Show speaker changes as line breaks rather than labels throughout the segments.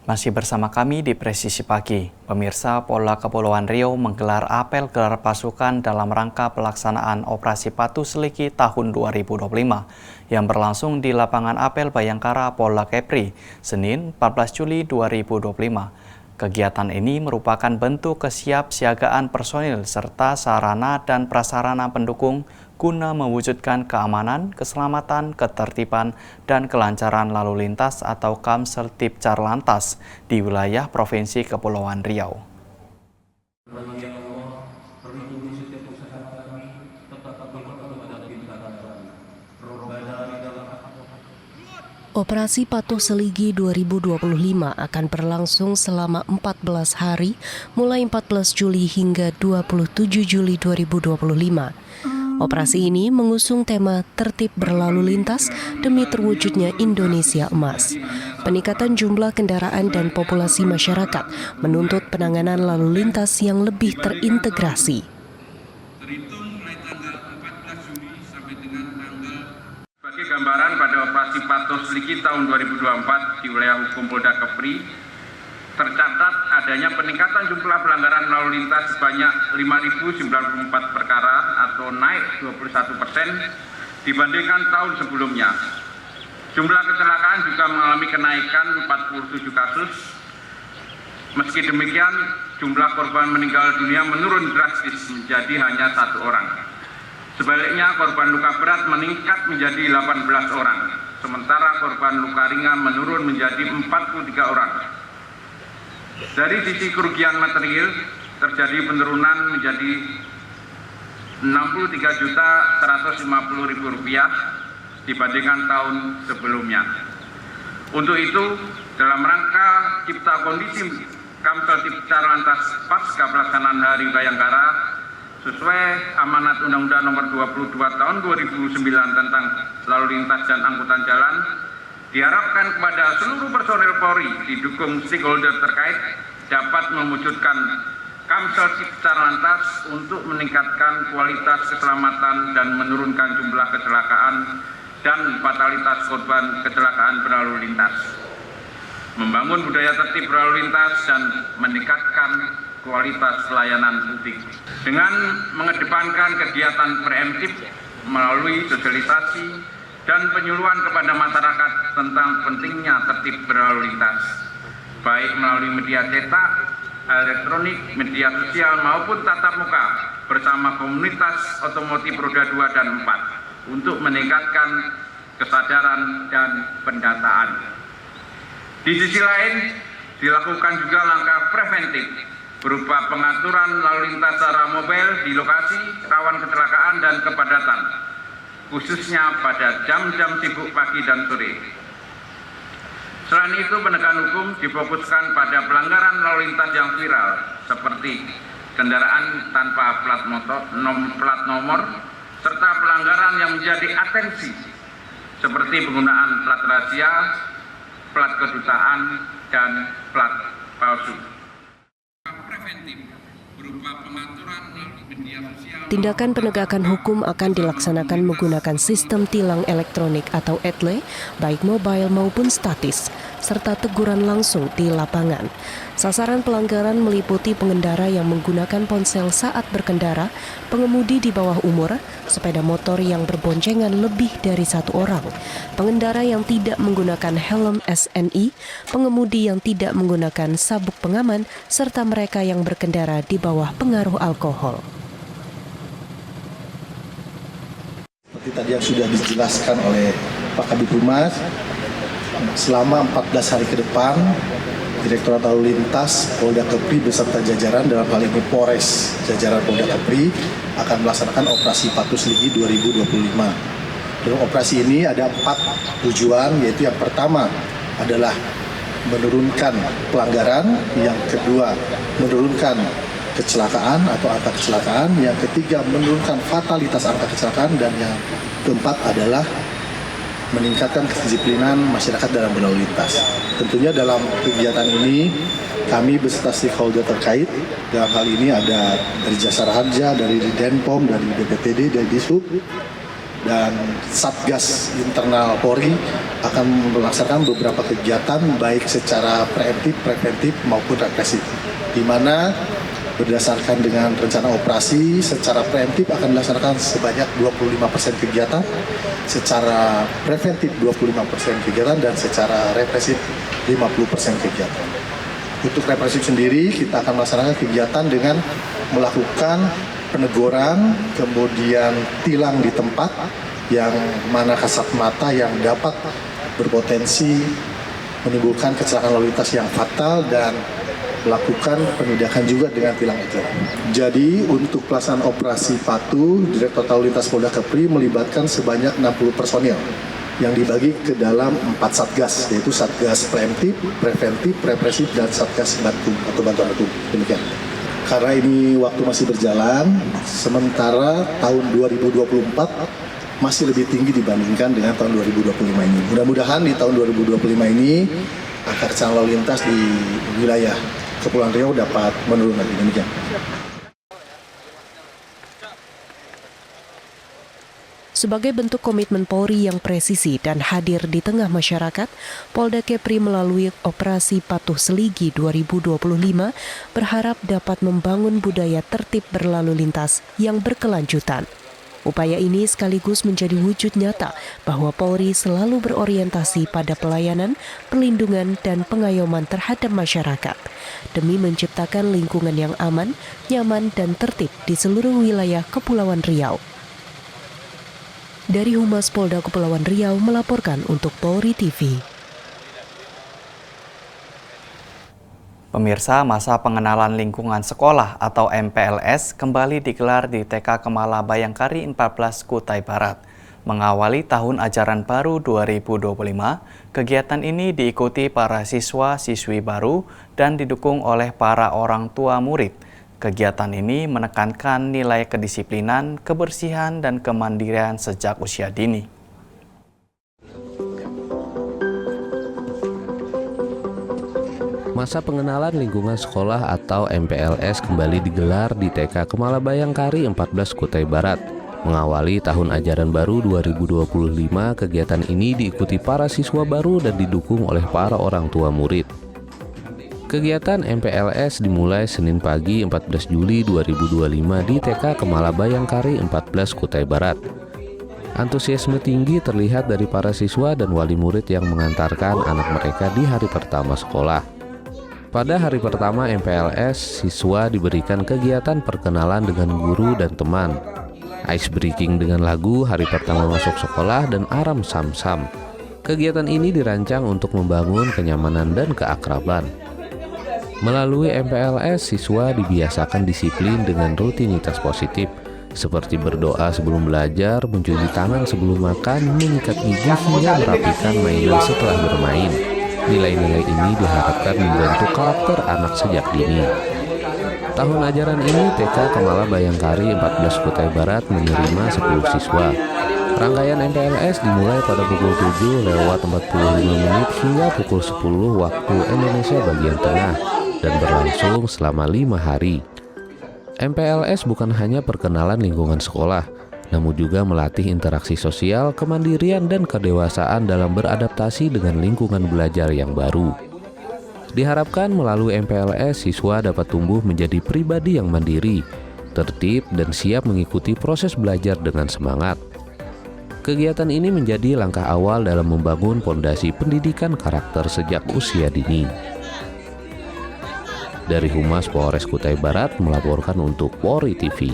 Masih bersama kami di Presisi Pagi. Pemirsa, Polda Kepulauan Riau menggelar apel gelar pasukan dalam rangka pelaksanaan Operasi Patuh Seligi tahun 2025 yang berlangsung di lapangan apel Bayangkara Polda Kepri, Senin 14 Juli 2025. Kegiatan ini merupakan bentuk kesiapsiagaan personil serta sarana dan prasarana pendukung guna mewujudkan keamanan, keselamatan, ketertiban, dan kelancaran lalu lintas atau Kamseltib Carlantas di wilayah Provinsi Kepulauan Riau.
Operasi Patuh Seligi 2025 akan berlangsung selama 14 hari, mulai 14 Juli hingga 27 Juli 2025. Operasi ini mengusung tema tertib berlalu lintas demi terwujudnya Indonesia Emas. Peningkatan jumlah kendaraan dan populasi masyarakat menuntut penanganan lalu lintas yang lebih terintegrasi.
Sebagai gambaran pada operasi Patuh Seligi tahun 2024 di wilayah hukum Polda Kepri, tercatat adanya peningkatan jumlah pelanggaran lalu lintas sebanyak 5.094 perkara atau naik 21% dibandingkan tahun sebelumnya. Jumlah kecelakaan juga mengalami kenaikan 47 kasus. Meski demikian, jumlah korban meninggal dunia menurun drastis menjadi hanya 1 orang. Sebaliknya, korban luka berat meningkat menjadi 18 orang, sementara korban luka ringan menurun menjadi 43 orang. Dari sisi kerugian material, terjadi penurunan menjadi Rp63.150.000 dibandingkan tahun sebelumnya. Untuk itu, dalam rangka cipta kondisi Kamseltib Carlantas pasca pelaksanaan Hari Bayangkara, sesuai amanat Undang-Undang Nomor 22 Tahun 2009 tentang lalu lintas dan angkutan jalan, diharapkan kepada seluruh personel Polri didukung stakeholder terkait dapat mewujudkan Kamseltib Carlantas untuk meningkatkan kualitas keselamatan dan menurunkan jumlah kecelakaan dan fatalitas korban kecelakaan berlalu lintas, membangun budaya tertib berlalu lintas dan meningkatkan kualitas pelayanan publik. Dengan mengedepankan kegiatan preemptif melalui sosialisasi dan penyuluhan kepada masyarakat tentang pentingnya tertib berlalu lintas, baik melalui media cetak, elektronik, media sosial maupun tatap muka bersama komunitas otomotif roda 2 dan 4 untuk meningkatkan kesadaran dan pendataan. Di sisi lain, dilakukan juga langkah preventif berupa pengaturan lalu lintas secara mobile di lokasi rawan kecelakaan dan kepadatan, khususnya pada jam-jam sibuk pagi dan sore. Selain itu, penegakan hukum difokuskan pada pelanggaran lalu lintas yang viral, seperti kendaraan tanpa plat nomor, serta pelanggaran yang menjadi atensi, seperti penggunaan plat rahasia, plat kedutaan, dan plat palsu.
Tindakan penegakan hukum akan dilaksanakan menggunakan sistem tilang elektronik atau ETLE, baik mobile maupun statis, serta teguran langsung di lapangan. Sasaran pelanggaran meliputi pengendara yang menggunakan ponsel saat berkendara, pengemudi di bawah umur, sepeda motor yang berboncengan lebih dari 1 orang, pengendara yang tidak menggunakan helm SNI, pengemudi yang tidak menggunakan sabuk pengaman, serta mereka yang berkendara di bawah pengaruh alkohol.
Seperti tadi yang sudah dijelaskan oleh Pak Kabid Humas, selama 14 hari ke depan, Direktorat Lalu Lintas Polda Kepri beserta jajaran, dalam hal ini Polres jajaran Polda Kepri, akan melaksanakan Operasi Patuh Seligi 2025. Dalam operasi ini ada 4 tujuan, yaitu yang pertama adalah menurunkan pelanggaran, yang kedua menurunkan kecelakaan atau angka kecelakaan, yang ketiga menurunkan fatalitas angka kecelakaan, dan yang keempat adalah meningkatkan kedisiplinan masyarakat dalam berlalu lintas. Tentunya dalam kegiatan ini kami beserta stakeholder terkait, dalam hal ini ada dari Jasara Harja, dari Denpom, dari BPPD, dari Dishub, dan Satgas Internal Polri akan melaksanakan beberapa kegiatan baik secara preemptif, preventif maupun represif, di mana berdasarkan dengan rencana operasi secara preemptif akan dilaksanakan sebanyak 25% kegiatan, secara preventif 25% kegiatan, dan secara represif 50% kegiatan. Untuk represif sendiri kita akan melaksanakan kegiatan dengan melakukan peneguran, kemudian tilang di tempat yang mana kasat mata yang dapat berpotensi menimbulkan kecelakaan lalu lintas yang fatal, dan melakukan penindakan juga dengan tilang itu. Jadi untuk pelaksanaan operasi Patuh, Direktorat Lalu Lintas Polda Kepri melibatkan sebanyak 60 personil yang dibagi ke dalam 4 satgas, yaitu Satgas Preemptif, Preventif, Represif, dan Satgas Bantu atau Bantuan Hukum. Demikian. Karena ini waktu masih berjalan, sementara tahun 2024 masih lebih tinggi dibandingkan dengan tahun 2025 ini. Mudah-mudahan di tahun 2025 ini angka kecelakaan lalu lintas di wilayah Kepulauan Riau dapat menurun lagi. Demikian.
Sebagai bentuk komitmen Polri yang presisi dan hadir di tengah masyarakat, Polda Kepri melalui Operasi Patuh Seligi 2025 berharap dapat membangun budaya tertib berlalu lintas yang berkelanjutan. Upaya ini sekaligus menjadi wujud nyata bahwa Polri selalu berorientasi pada pelayanan, perlindungan, dan pengayoman terhadap masyarakat demi menciptakan lingkungan yang aman, nyaman, dan tertib di seluruh wilayah Kepulauan Riau. Dari Humas Polda Kepulauan Riau melaporkan untuk Polri TV.
Pemirsa, masa pengenalan lingkungan sekolah atau MPLS kembali digelar di TK Kemala Bayangkari 14 Kutai Barat. Mengawali tahun ajaran baru 2025, kegiatan ini diikuti para siswa-siswi baru dan didukung oleh para orang tua murid. Kegiatan ini menekankan nilai kedisiplinan, kebersihan, dan kemandirian sejak usia dini.
Masa pengenalan lingkungan sekolah atau MPLS kembali digelar di TK Kemala Bayangkari 14 Kutai Barat. Mengawali tahun ajaran baru 2025, kegiatan ini diikuti para siswa baru dan didukung oleh para orang tua murid. Kegiatan MPLS dimulai Senin pagi 14 Juli 2025 di TK Kemala Bayangkari 14 Kutai Barat. Antusiasme tinggi terlihat dari para siswa dan wali murid yang mengantarkan anak mereka di hari pertama sekolah. Pada hari pertama MPLS, siswa diberikan kegiatan perkenalan dengan guru dan teman, ice breaking dengan lagu hari pertama masuk sekolah, dan aram sam-sam. Kegiatan ini dirancang untuk membangun kenyamanan dan keakraban. Melalui MPLS, siswa dibiasakan disiplin dengan rutinitas positif, seperti berdoa sebelum belajar, mencuci tangan sebelum makan, menyikat gigi, hingga merapikan mainan setelah bermain. Nilai-nilai ini diharapkan membentuk karakter anak sejak dini. Tahun ajaran ini TK Kemala Bayangkari 14 Kutai Barat menerima 10 siswa. Rangkaian MPLS dimulai pada pukul 7:45 hingga pukul 10 waktu Indonesia bagian tengah dan berlangsung selama 5 hari. MPLS bukan hanya perkenalan lingkungan sekolah, namun juga melatih interaksi sosial, kemandirian, dan kedewasaan dalam beradaptasi dengan lingkungan belajar yang baru. Diharapkan melalui MPLS, siswa dapat tumbuh menjadi pribadi yang mandiri, tertib, dan siap mengikuti proses belajar dengan semangat. Kegiatan ini menjadi langkah awal dalam membangun fondasi pendidikan karakter sejak usia dini. Dari Humas Polres Kutai Barat melaporkan untuk Polri TV.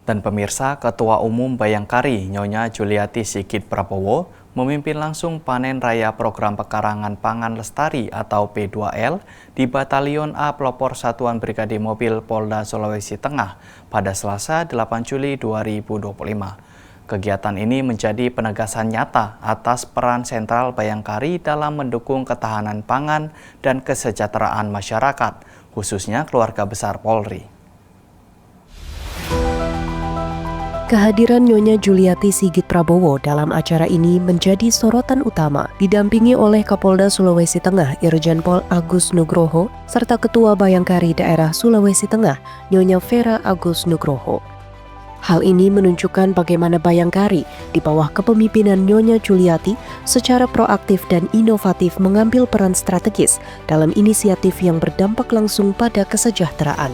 Dan pemirsa, Ketua Umum Bayangkari Nyonya Juliati Sigit Prabowo memimpin langsung panen raya program pekarangan pangan lestari atau P2L di Batalion A Pelopor Satuan Brigade Mobil Polda Sulawesi Tengah pada Selasa 8 Juli 2025. Kegiatan ini menjadi penegasan nyata atas peran sentral Bayangkari dalam mendukung ketahanan pangan dan kesejahteraan masyarakat, khususnya keluarga besar Polri.
Kehadiran Nyonya Juliati Sigit Prabowo dalam acara ini menjadi sorotan utama, didampingi oleh Kapolda Sulawesi Tengah Irjen Pol Agus Nugroho serta Ketua Bayangkari Daerah Sulawesi Tengah Nyonya Vera Agus Nugroho. Hal ini menunjukkan bagaimana Bayangkari di bawah kepemimpinan Nyonya Juliati secara proaktif dan inovatif mengambil peran strategis dalam inisiatif yang berdampak langsung pada kesejahteraan.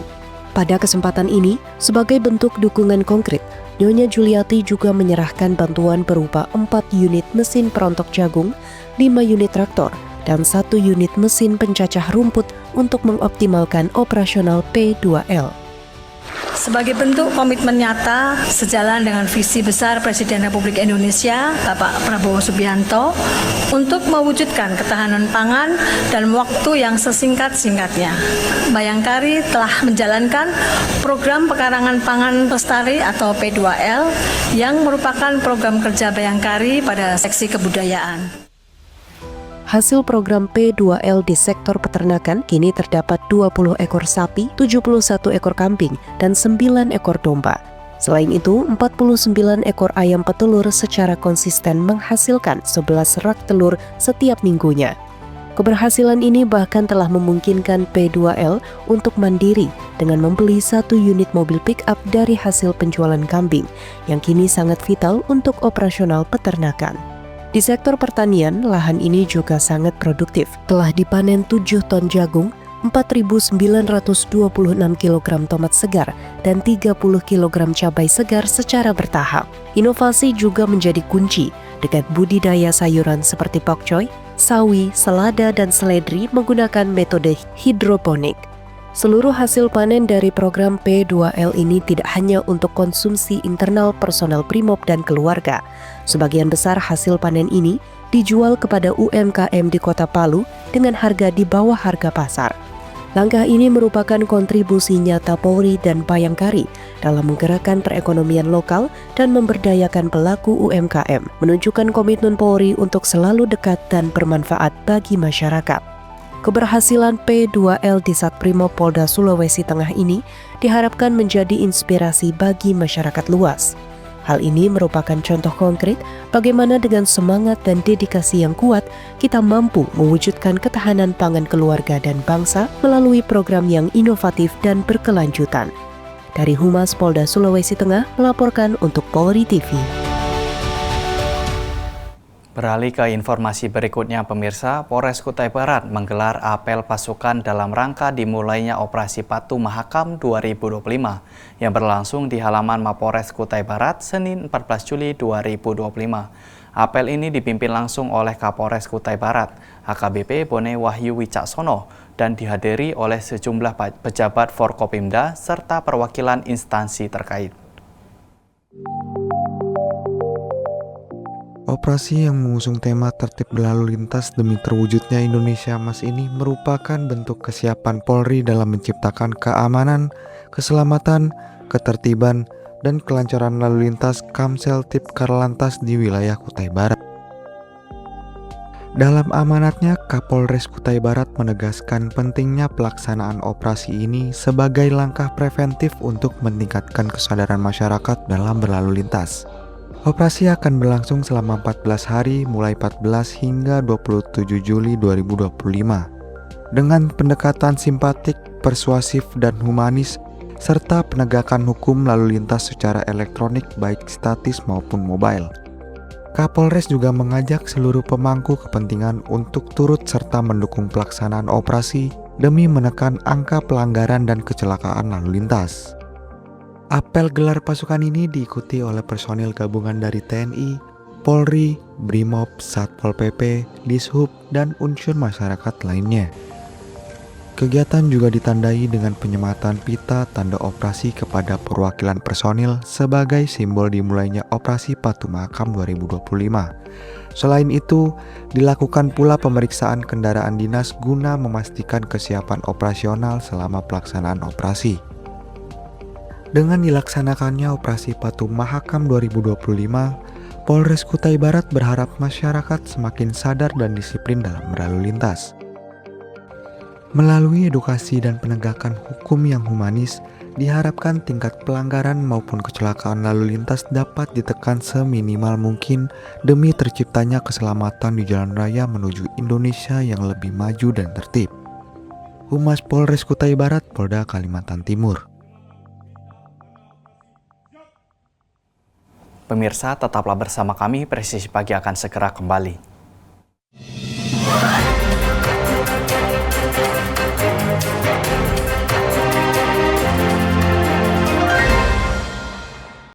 Pada kesempatan ini, sebagai bentuk dukungan konkret, Nyonya Juliati juga menyerahkan bantuan berupa 4 unit mesin perontok jagung, 5 unit traktor, dan 1 unit mesin pencacah rumput untuk mengoptimalkan operasional P2L.
Sebagai bentuk komitmen nyata sejalan dengan visi besar Presiden Republik Indonesia Bapak Prabowo Subianto untuk mewujudkan ketahanan pangan dalam waktu yang sesingkat-singkatnya, Bayangkari telah menjalankan program pekarangan pangan lestari atau P2L yang merupakan program kerja Bayangkari pada seksi kebudayaan.
Hasil program P2L di sektor peternakan kini terdapat 20 ekor sapi, 71 ekor kambing, dan 9 ekor domba. Selain itu, 49 ekor ayam petelur secara konsisten menghasilkan 11 rak telur setiap minggunya. Keberhasilan ini bahkan telah memungkinkan P2L untuk mandiri dengan membeli 1 unit mobil pick-up dari hasil penjualan kambing yang kini sangat vital untuk operasional peternakan. Di sektor pertanian, lahan ini juga sangat produktif. Telah dipanen 7 ton jagung, 4.926 kg tomat segar, dan 30 kg cabai segar secara bertahap. Inovasi juga menjadi kunci dengan budidaya sayuran seperti pokcoy, sawi, selada, dan seledri menggunakan metode hidroponik. Seluruh hasil panen dari program P2L ini tidak hanya untuk konsumsi internal personal Brimob dan keluarga. Sebagian besar hasil panen ini dijual kepada UMKM di Kota Palu dengan harga di bawah harga pasar. Langkah ini merupakan kontribusi nyata Polri dan Bayangkari dalam menggerakkan perekonomian lokal dan memberdayakan pelaku UMKM, menunjukkan komitmen Polri untuk selalu dekat dan bermanfaat bagi masyarakat. Keberhasilan P2L di Satprimo Polda Sulawesi Tengah ini diharapkan menjadi inspirasi bagi masyarakat luas. Hal ini merupakan contoh konkret bagaimana dengan semangat dan dedikasi yang kuat kita mampu mewujudkan ketahanan pangan keluarga dan bangsa melalui program yang inovatif dan berkelanjutan. Dari Humas Polda Sulawesi Tengah melaporkan untuk Polri TV.
Beralih ke informasi berikutnya, pemirsa, Polres Kutai Barat menggelar apel pasukan dalam rangka dimulainya Operasi Patuh Mahakam 2025 yang berlangsung di halaman Mapolres Kutai Barat Senin 14 Juli 2025. Apel ini dipimpin langsung oleh Kapolres Kutai Barat, AKBP Bone Wahyu Wicaksono, dan dihadiri oleh sejumlah pejabat Forkopimda serta perwakilan instansi terkait.
Operasi yang mengusung tema tertib berlalu lintas demi terwujudnya Indonesia Emas ini merupakan bentuk kesiapan Polri dalam menciptakan keamanan, keselamatan, ketertiban, dan kelancaran lalu lintas Kamsel Tipkar Lantas di wilayah Kutai Barat. Dalam amanatnya, Kapolres Kutai Barat menegaskan pentingnya pelaksanaan operasi ini sebagai langkah preventif untuk meningkatkan kesadaran masyarakat dalam berlalu lintas. Operasi akan berlangsung selama 14 hari mulai 14 hingga 27 Juli 2025. Dengan pendekatan simpatik, persuasif, dan humanis, serta penegakan hukum lalu lintas secara elektronik baik statis maupun mobile. Kapolres juga mengajak seluruh pemangku kepentingan untuk turut serta mendukung pelaksanaan operasi demi menekan angka pelanggaran dan kecelakaan lalu lintas. Apel gelar pasukan ini diikuti oleh personil gabungan dari TNI, Polri, Brimob, Satpol PP, Dishub, dan unsur masyarakat lainnya. Kegiatan juga ditandai dengan penyematan pita tanda operasi kepada perwakilan personil sebagai simbol dimulainya Operasi Patuh Mahakam 2025. Selain itu, dilakukan pula pemeriksaan kendaraan dinas guna memastikan kesiapan operasional selama pelaksanaan operasi. Dengan dilaksanakannya Operasi Patuh Mahakam 2025, Polres Kutai Barat berharap masyarakat semakin sadar dan disiplin dalam berlalu lintas. Melalui edukasi dan penegakan hukum yang humanis, diharapkan tingkat pelanggaran maupun kecelakaan lalu lintas dapat ditekan seminimal mungkin demi terciptanya keselamatan di jalan raya menuju Indonesia yang lebih maju dan tertib. Humas Polres Kutai Barat, Polda Kalimantan Timur.
Pemirsa, tetaplah bersama kami, Presisi Pagi akan segera kembali.